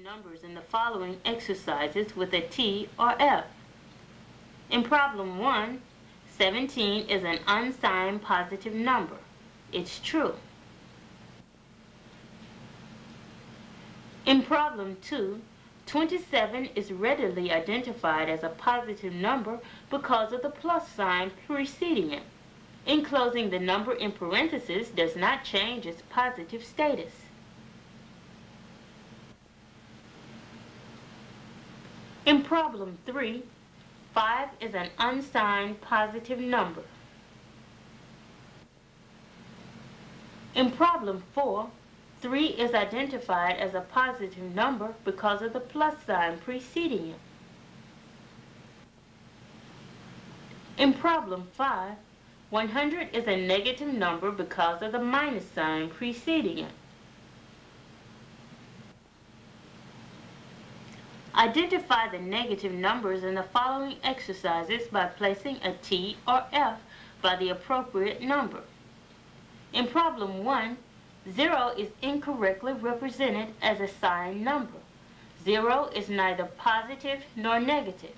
numbers in the following exercises with a T or F. In problem 1, 17 is an unsigned positive number. It's true. In problem 2, 27 is readily identified as a positive number because of the plus sign preceding it. Enclosing the number in parentheses does not change its positive status. In problem 3, 5 is an unsigned positive number. In problem 4, 3 is identified as a positive number because of the plus sign preceding it. In problem 5, 100 is a negative number because of the minus sign preceding it. Identify the negative numbers in the following exercises by placing a T or F by the appropriate number. In problem 1, 0 is incorrectly represented as a signed number. 0 is neither positive nor negative.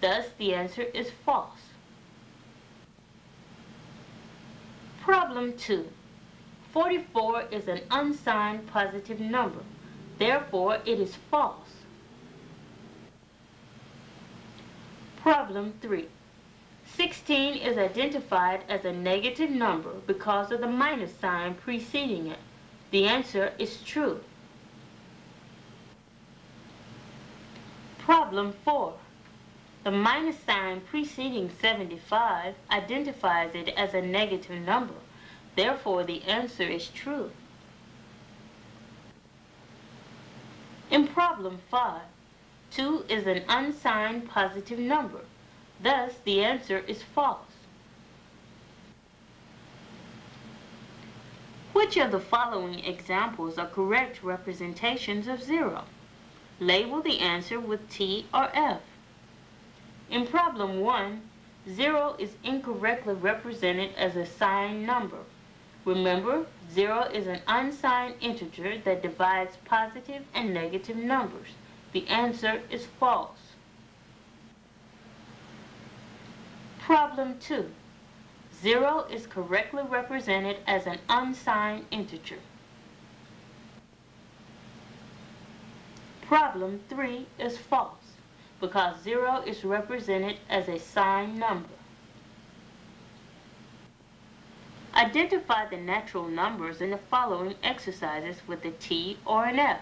Thus, the answer is false. Problem 2. 44 is an unsigned positive number. Therefore, it is false. Problem 3. 16 is identified as a negative number because of the minus sign preceding it. The answer is true. Problem 4. The minus sign preceding 75 identifies it as a negative number. Therefore, the answer is true. In problem 5, 2 is an unsigned positive number. Thus, the answer is false. Which of the following examples are correct representations of 0? Label the answer with T or F. In problem 1, 0 is incorrectly represented as a signed number. Remember, 0 is an unsigned integer that divides positive and negative numbers. The answer is false. Problem 2. 0 is correctly represented as an unsigned integer. Problem 3 is false because 0 is represented as a signed number. Identify the natural numbers in the following exercises with a T or an F.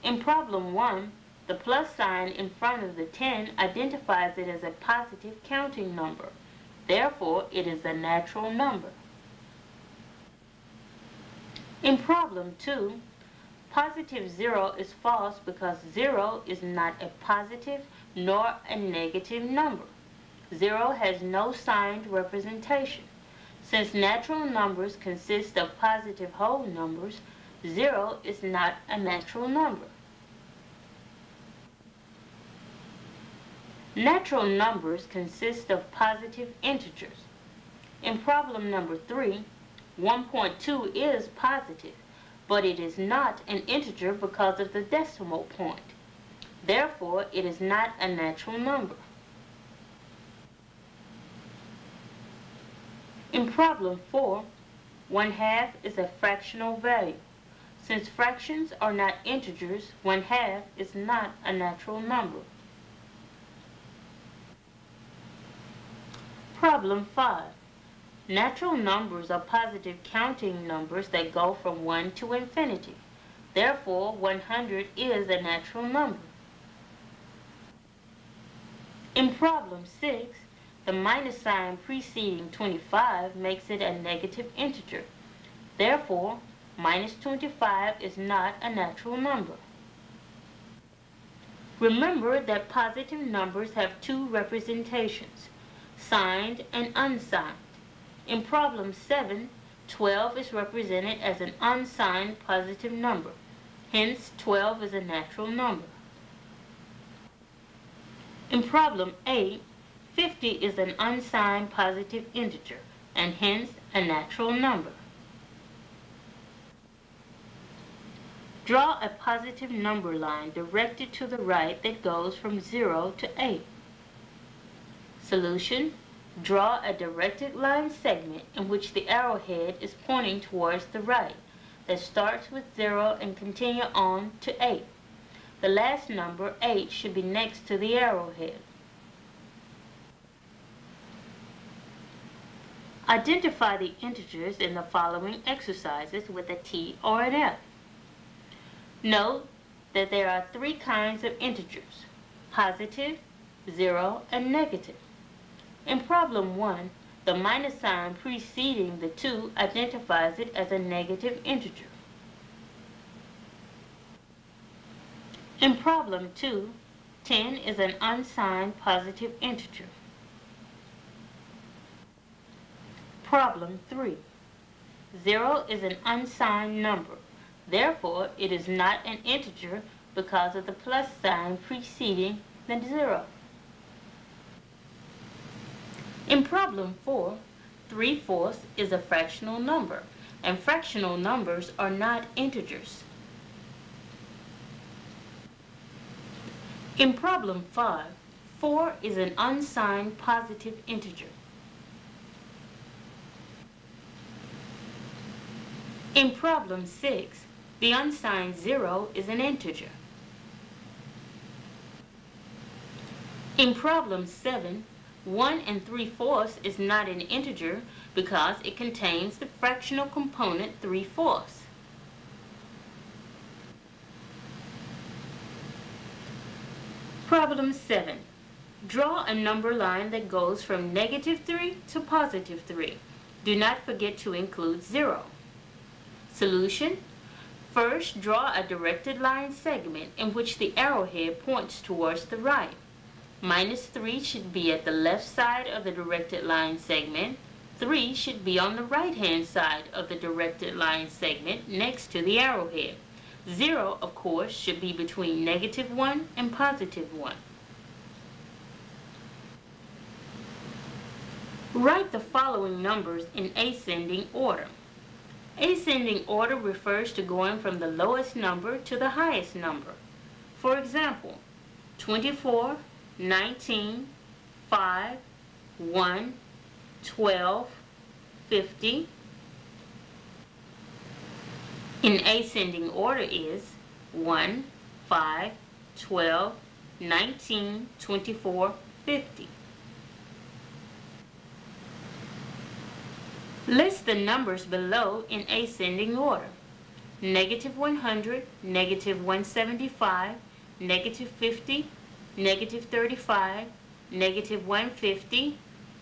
In problem 1, the plus sign in front of the 10 identifies it as a positive counting number. Therefore, it is a natural number. In problem 2, positive 0 is false because 0 is not a positive nor a negative number. 0 has no signed representation. Since natural numbers consist of positive whole numbers, 0 is not a natural number. Natural numbers consist of positive integers. In problem number 3, 1.2 is positive, but it is not an integer because of the decimal point. Therefore, it is not a natural number. In problem 4, 1/2 is a fractional value. Since fractions are not integers, 1/2 is not a natural number. Problem 5. Natural numbers are positive counting numbers that go from 1 to infinity. Therefore, 100 is a natural number. In problem 6, the minus sign preceding 25 makes it a negative integer. Therefore, minus 25 is not a natural number. Remember that positive numbers have two representations, signed and unsigned. In problem 7, 12 is represented as an unsigned positive number. Hence, 12 is a natural number. In problem 8, 50 is an unsigned positive integer, and hence a natural number. Draw a positive number line directed to the right that goes from 0 to 8. Solution: draw a directed line segment in which the arrowhead is pointing towards the right that starts with 0 and continue on to 8. The last number, 8, should be next to the arrowhead. Identify the integers in the following exercises with a T or an F. Note that there are three kinds of integers: positive, 0, and negative. In problem 1, the minus sign preceding the 2 identifies it as a negative integer. In problem 2, 10 is an unsigned positive integer. Problem 3, 0 is an unsigned number. Therefore, it is not an integer because of the plus sign preceding the 0. In problem 4, 3/4 is a fractional number, and fractional numbers are not integers. In problem 5, 4 is an unsigned positive integer. In problem 6, the unsigned 0 is an integer. In problem 7, 1 3/4 is not an integer because it contains the fractional component 3/4. Problem 7. Draw a number line that goes from -3 to +3. Do not forget to include 0. Solution: first, draw a directed line segment in which the arrowhead points towards the right. -3 should be at the left side of the directed line segment. 3 should be on the right-hand side of the directed line segment next to the arrowhead. 0, of course, should be between -1 and +1. Write the following numbers in ascending order. Ascending order refers to going from the lowest number to the highest number. For example, 24, 19, 5, 1, 12, 50. In ascending order is 1, 5, 12, 19, 24, 50. List the numbers below in ascending order: -100, -175, -50, -35, -150,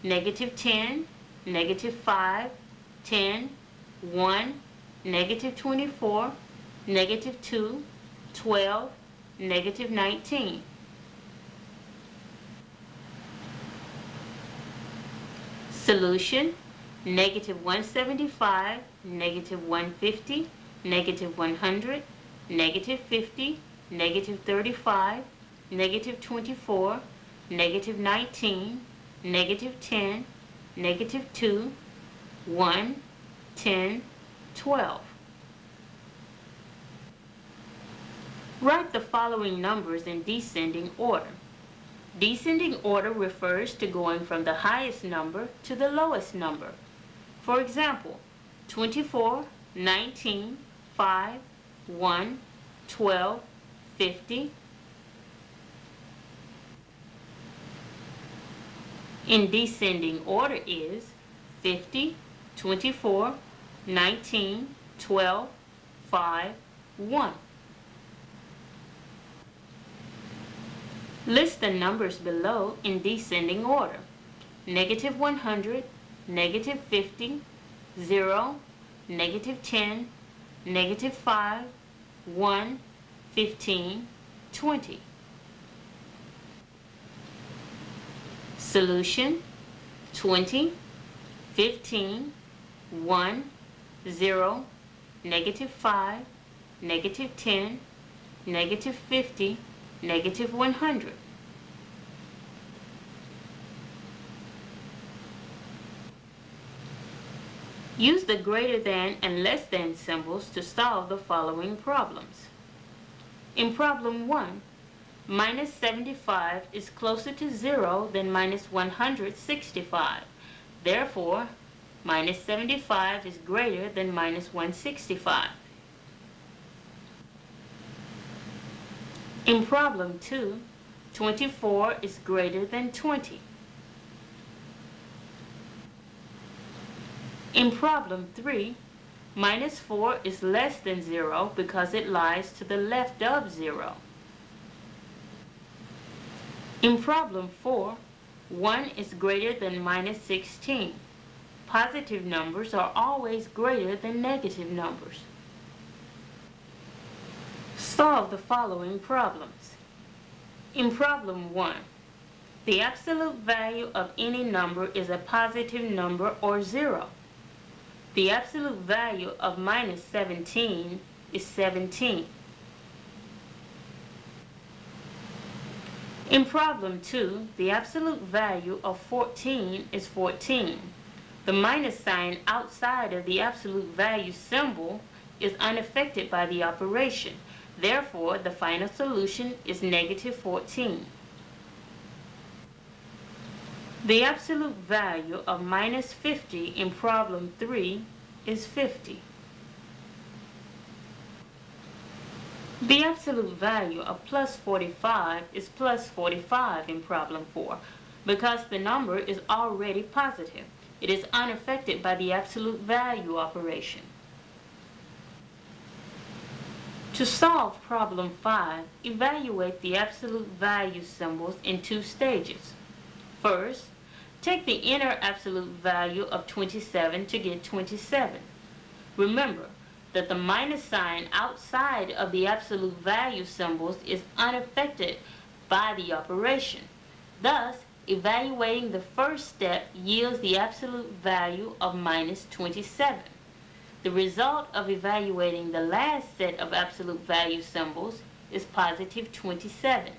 -10, -5, 10, 1, -24, -2, 12, -19. Solution: -175, -150, -100, -50, -35, -24, -19, -10, -2, 1, 10, 12. Write the following numbers in descending order. Descending order refers to going from the highest number to the lowest number. For example, 24, 19, 5, 1, 12, 50. In descending order is 50, 24, 19, 12, 5, 1. List the numbers below in descending order: -100, -50, 0, -10, -5, 1, 15, 20. Solution: 20, 15, 1, 0, -5, -10, -50, -100. Use the greater than and less than symbols to solve the following problems. In problem 1, minus 75 is closer to 0 than minus 165. Therefore, minus 75 is greater than minus 165. In problem 2, 24 is greater than 20. In problem 3, minus 4 is less than 0 because it lies to the left of 0. In problem 4, 1 is greater than minus 16. Positive numbers are always greater than negative numbers. Solve the following problems. In problem 1, the absolute value of any number is a positive number or 0. The absolute value of minus 17 is 17. In problem 2, the absolute value of 14 is 14. The minus sign outside of the absolute value symbol is unaffected by the operation. Therefore, the final solution is negative 14. The absolute value of minus 50 in problem 3 is 50. The absolute value of plus 45 is plus 45 in problem 4 because the number is already positive. It is unaffected by the absolute value operation. To solve problem 5, evaluate the absolute value symbols in 2 stages. First, take the inner absolute value of 27 to get 27. Remember that the minus sign outside of the absolute value symbols is unaffected by the operation. Thus, evaluating the first step yields the absolute value of minus 27. The result of evaluating the last set of absolute value symbols is positive 27.